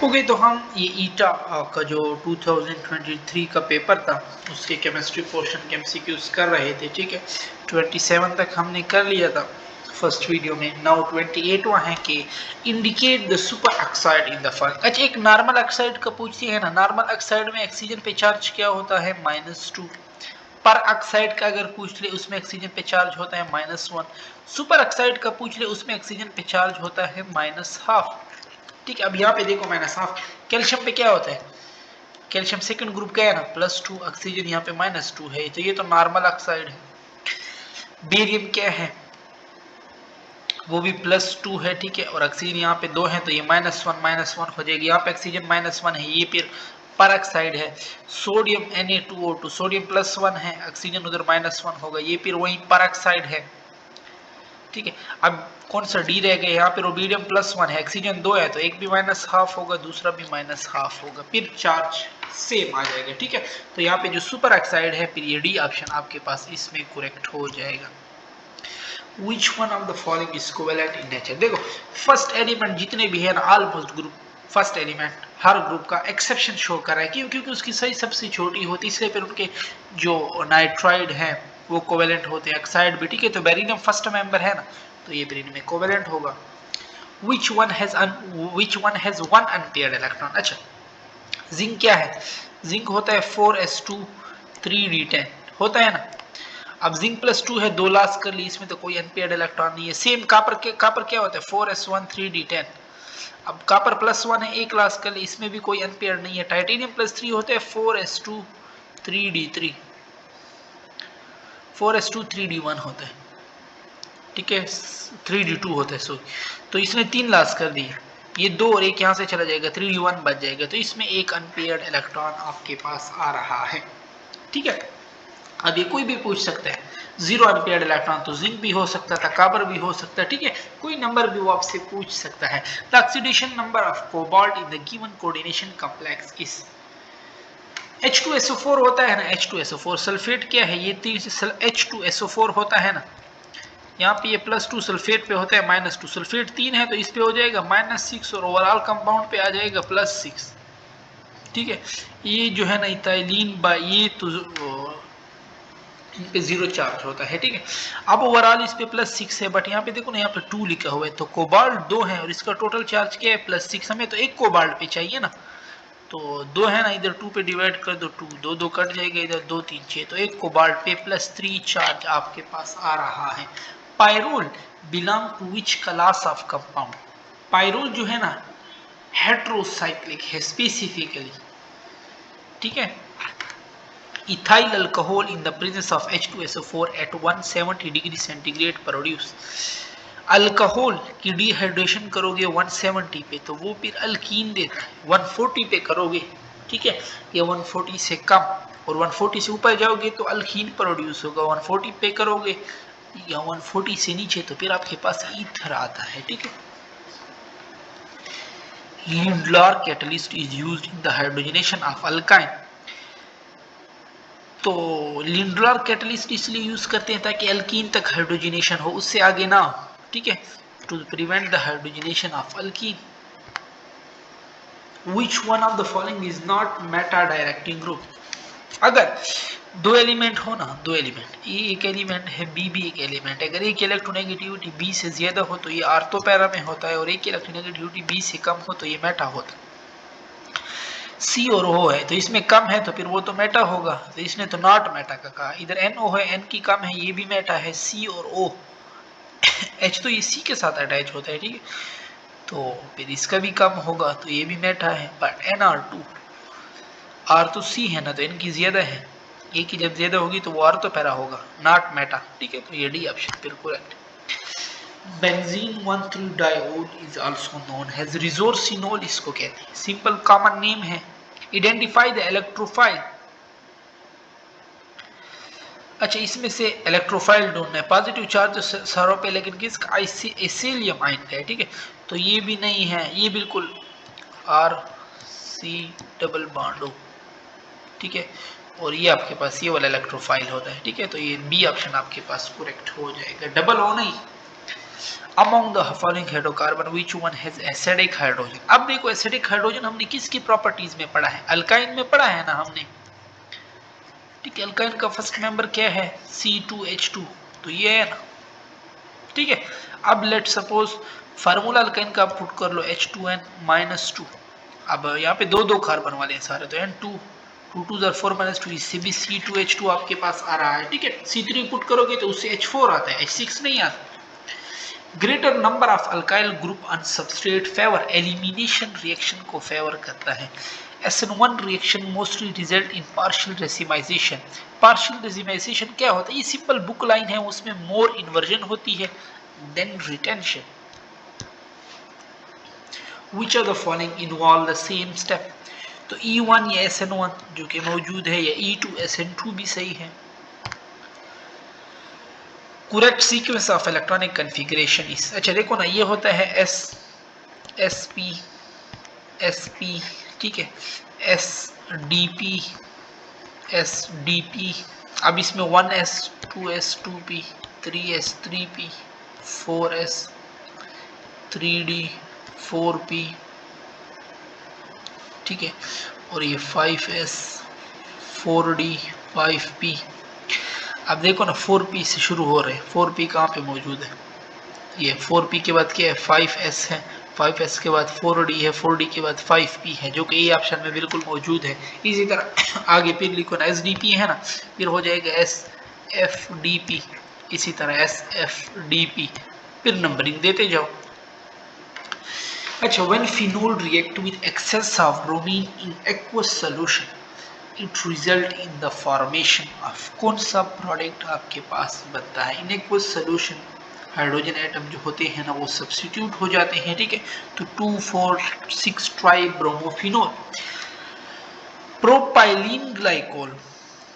Okay, तो हम ये ईटा का जो 2023 का पेपर था उसके केमिस्ट्री पोर्शन के एमसीक्यूज कर रहे थे। ठीक है, 27 तक हमने कर लिया था फर्स्ट वीडियो में। नाउ 28वां है कि indicate the super oxide in the first. अच्छा, एक नॉर्मल ऑक्साइड का पूछती है ना, नॉर्मल ऑक्साइड में ऑक्सीजन पे चार्ज क्या होता है -2। पर ऑक्साइड का अगर पूछ ले उसमें ऑक्सीजन पे चार्ज होता है -1। सुपर ऑक्साइड का पूछ ले उसमें ऑक्सीजन पे चार्ज होता है -12। ठीक है, अब यहाँ पे देखो -12। कैल्शियम पे क्या होता है, कैल्शियम सेकंड ग्रुप का है ना, +2। ऑक्सीजन यहाँ पे -2 है, तो ये तो नॉर्मल ऑक्साइड है। बेरियम क्या है, वो भी +2 है। ठीक है, और ऑक्सीजन यहाँ पे 2 है, तो ये -1 हो जाएगी। यहाँ पे ऑक्सीजन -1 है, ये फिर पर ऑक्साइड है। सोडियम Na2O2, सोडियम +1 है, ऑक्सीजन उधर -1 होगा, ये फिर वही पर ऑक्साइड है। ठीक है, अब कौन सा डी रह गया, यहाँ पे रोबीडियम +1 है, ऑक्सीजन 2 है, तो एक भी -12 होगा, दूसरा भी -12 होगा, फिर चार्ज सेम आ जाएगा। ठीक है, तो यहाँ पे जो सुपर ऑक्साइड है, फिर ये डी ऑप्शन आपके पास इसमें करेक्ट हो जाएगा। Which one of the following is covalent in nature? देखो, फर्स्ट एलिमेंट जितने भी है ना, ऑलमोस्ट ग्रुप, फर्स्ट एलिमेंट हर ग्रुप का एक्सेप्शन शो कर रहा है, क्यों? क्योंकि उसकी साइज सबसे छोटी होती है, इसलिए फिर उनके जो नाइट्राइड है वो कोवेलेंट होते हैं, ऑक्साइड भी। ठीक है, तो बेरिलियम फर्स्ट मेंबर है ना, तो ये फिर इनमें कोवेलेंट होगा। Which one has one unpaired electron? अच्छा, जिंक क्या है, जिंक होता है 4s2 3d10 होता है ना। अब जिंक +2 है, 2 लास कर ली, इसमें तो कोई अनपेयर्ड इलेक्ट्रॉन नहीं है। सेम कापर क्या होता है, 4s1 3d10। अब कापर +1 है, 1 लास कर ली, इसमें भी कोई अनपेयर्ड नहीं है। टाइटेनियम +3 होते हैं 4s2 3d3, 4s2 3d1 होता है। ठीक है, 3d2 होता है, सॉरी। तो इसने 3 लास कर दिया, ये 2 और 1 यहाँ से चला जाएगा, 3d1 बच जाएगा, तो इसमें एक अनपेयर्ड इलेक्ट्रॉन आपके पास आ रहा है। ठीक है, अब ये कोई भी पूछ सकता है, 0 अनपेयर्ड इलेक्ट्रॉन, तो जिंक भी हो सकता था, कॉपर भी हो सकता है। ठीक है, कोई नंबर भी वो आपसे पूछ सकता है। The oxidation number of cobalt in the given coordination complex is H2SO4 होता है ना, H2SO4 सल्फेट क्या है, ये H2SO4 होता है ना, यहाँ पे ये +2 सल्फेट पे होता है -2, सल्फेट 3 है तो इस पे हो जाएगा -6 और ओवरऑल कंपाउंड पे आ जाएगा +6। ठीक है, ये जो है ना इथाइलिन ये तो इन पे 0 चार्ज होता है। ठीक है, अब ओवरऑल इस पे +6 है, बट यहाँ पे देखो ना, यहाँ पे 2 लिखा हुआ है, तो कोबाल्ट 2 है और इसका टोटल चार्ज क्या है +6। हमें तो एक कोबाल्ट पे चाहिए ना, तो 2 है ना, इधर 2 पे डिवाइड कर दो, 2 2 2 कट जाएगा, इधर 2 3 6, तो एक कोबाल्ट पे +3 चार्ज आपके पास आ रहा है। Pyrrole belong to which class of compound? Pyrrole जो है ना हेट्रोसाइक्लिक है स्पेसिफिकली। ठीक है, ethyl alcohol in the presence of H2SO4 at 170 degree centigrade produce. Alcohol की डिहाइड्रेशन करोगे 170 पे तो वो फिर अल्कीन देता है, 140 पे करोगे, ठीक है, या 140 से कम और 140 से ऊपर जाओगे तो अल्कीन प्रोड्यूस होगा, 140 पे करोगे या 140 से नीचे तो फिर आपके पास ईथर आता है। ठीक है, Lindlar catalyst is used in the hydrogenation of alkyne। तो लिंडलर कैटलिस्ट इसलिए यूज करते हैं ताकि अल्कीन तक हाइड्रोजनेशन हो, उससे आगे ना हो। ठीक है, to prevent the hydrogenation of alkene. Which one of the following is not meta directing group? अगर दो एलिमेंट हो ना, दो एलिमेंट, ए एक एलिमेंट है, बी भी एक एलिमेंट है, अगर एक इलेक्ट्रोनेगेटिविटी बी से ज्यादा हो तो ये आर्थो पैरा में होता है, और एक इलेक्ट्रोनेगेटिविटी बी से कम हो तो ये मेटा होता है। सी और ओ है तो इसमें कम है तो फिर वो तो मेटा होगा, तो इसने तो नॉट मेटा का कहा। इधर एन ओ है, एन की कम है, ये भी मेटा है, सी और ओ। एच तो ये सी के साथ अटैच होता है। ठीक है, तो फिर इसका भी कम होगा तो ये भी मेटा है, but n r two, r तो सी है ना, तो एन की ज्यादा है, ए की जब ज्यादा होगी तो वो आर तो पैरा होगा, नॉट मेटा। ठीक है, तो ये डी ऑप्शन बिल्कुल करेक्ट। बेंजीन 1,3-डायोड is also known as resorcinol, इसको कहते हैं, सिंपल कॉमन नेम है। Identify the electrophile. अच्छा, इसमें से इलेक्ट्रोफाइल ढूंढना है, पॉजिटिव चार्ज सरों पे, लेकिन किसका, एसिलियम आयन का है। ठीक है, तो ये भी नहीं है, ये बिल्कुल आर सी डबल बॉन्ड हो। ठीक है, और ये आपके पास ये वाला इलेक्ट्रोफाइल होता है। ठीक है, तो ये बी ऑप्शन आपके पास करेक्ट हो जाएगा, डबल हो नहीं। Among the following hydrocarbon which one has acidic hydrogen. अब देखो एसिडिक हाइड्रोजन हमने किसकी प्रॉपर्टीज में पढ़ा है, अल्काइन में पढ़ा है ना हमने, ठीक है। अल्काइन का फर्स्ट मेंबर क्या है, C2H2, तो ये है ना, ठीक है। अब लेट सपोज फार्मूला अल्काइन का आप पुट कर लो H2N-2। अब यहाँ पे दो कार्बन वाले हैं सारे, तो N2 2 2 4 -2, इससे भी C2H2 आपके पास आ रहा है, ठीक है। C3 पुट करोगे तो उससे H4 आता है, H6 नहीं आता। Greater number of alkyl group on substrate favour elimination reaction को फेवर करता है। SN1 reaction mostly result in partial racemisation. Partial racemisation क्या होता है, ये सिंपल बुक लाइन है, उसमें मोर इन्वर्जन होती है than retention. Which of the following involve the same step? तो E1 या SN1 जो कि मौजूद है, या E2 SN2 भी सही है। Correct sequence of electronic configuration इस, अच्छा देखो ना, ये होता है SP SP, ठीक है, SDP SDP। अब इसमें 1S 2S 2P 3S 3P 4S 3D 4P, ठीक है, और ये 5S 4D 5P। अब देखो ना 4P से शुरू हो रहे हैं, 4P कहाँ पे मौजूद है, ये 4P के बाद क्या है 5S है, 5S के बाद 4D है, 4D के बाद 5P है, जो कि ए ऑप्शन में बिल्कुल मौजूद है। इसी तरह आगे फिर लिखो ना SDP है ना, फिर हो जाएगा SFDP, इसी तरह SFDP, फिर नंबरिंग देते जाओ। अच्छा, when phenol react with excess of bromine in aqueous solution, it result in the formation of, कौन सा प्रोडक्ट आपके पास बनता है, in aqueous solution hydrogen atom जो होते हैं ना वो सब्स्टिट्यूट हो जाते हैं, ठीक है। तो 2,4,6 ट्राई ब्रोमोफिनोल। प्रोपाइलिन ग्लाइकोल,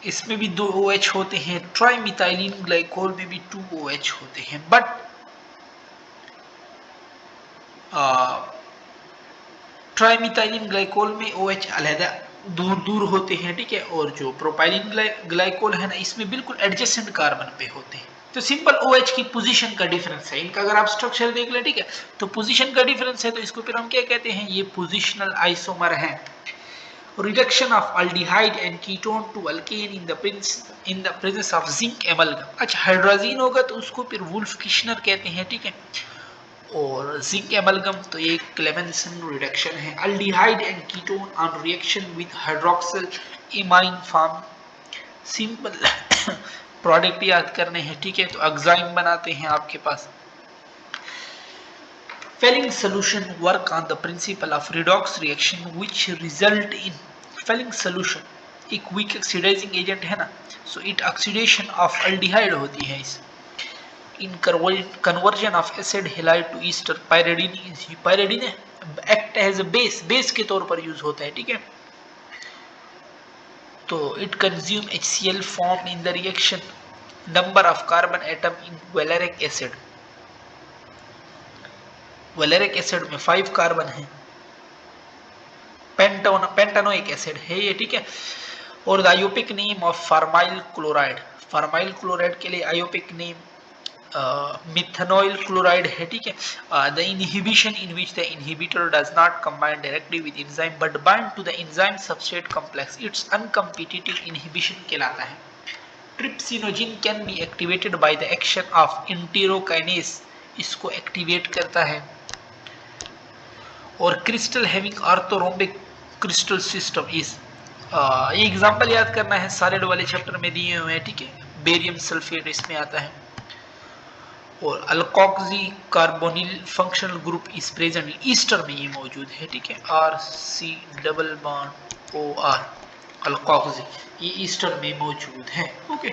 इसमें भी 2 OH होते हैं, ट्राइमिथाइलिन ग्लाइकोल में भी 2 OH होते हैं, बट ट्राइमिथाइलिन ग्लाइकोल में OH अलहदा दूर होते हैं, ठीक है, और जो प्रोपाइलिन ग्लाइकोल है ना इसमें बिल्कुल एडजेसेंट कार्बन पे होते हैं। तो सिंपल OH की पोजीशन का डिफरेंस है, इनका अगर आप स्ट्रक्चर देख ले, ठीक है, तो पोजीशन का डिफरेंस है, तो इसको फिर हम क्या कहते हैं, ये पोजिशनल आइसोमर है। Reduction of aldehyde and ketone to alkane in the presence of zinc amalgam. अच्छा, हाइड्रोजीन होगा तो उसको फिर वुल्फ किश्नर कहते हैं, ठीक है, और जिंक एमल्गम तो ये क्लेमेंसन रिडक्शन है। Aldehyde and ketone on reaction with hydroxyl imine form, simple product याद करने हैं, ठीक है, तो एग्जाइम बनाते हैं आपके पास। Fehling solution work on the principle of redox reaction which result in Fehling solution एक weak oxidizing agent है ना, so it oxidation of aldehyde होती है इस in conversion of acid halide to ester। pyridine act as a base के तौर पर use होता है, ठीक है। तो it consume HCl formed in the reaction। number of carbon atom in valeric acid, valeric acid में 5 कार्बन है, पेंटानोइक एसिड है ये, ठीक है। और the IUPAC name of formyl chloride, formyl chloride के लिए आयोपिक नेम मिथेनॉइल क्लोराइड है, ठीक है। The inhibition in which the inhibitor does not combine directly with enzyme but bind to the enzyme substrate complex, it's uncompetitive inhibition कहलाता है। Trypsinogen can be activated by the action of enterokinase, इसको activate करता है। और crystal having orthorhombic crystal system is, ये example याद करना है, सॉलिड वाले चैप्टर में दिए हुए हैं, ठीक है। बेरियम सल्फेट इसमें आता है, और alkoxy carbonyl functional group is present, Easter में ये मौजूद है, ठीक है। RC double bond OR alkoxy, ये ईस्टर में मौजूद है, ओके।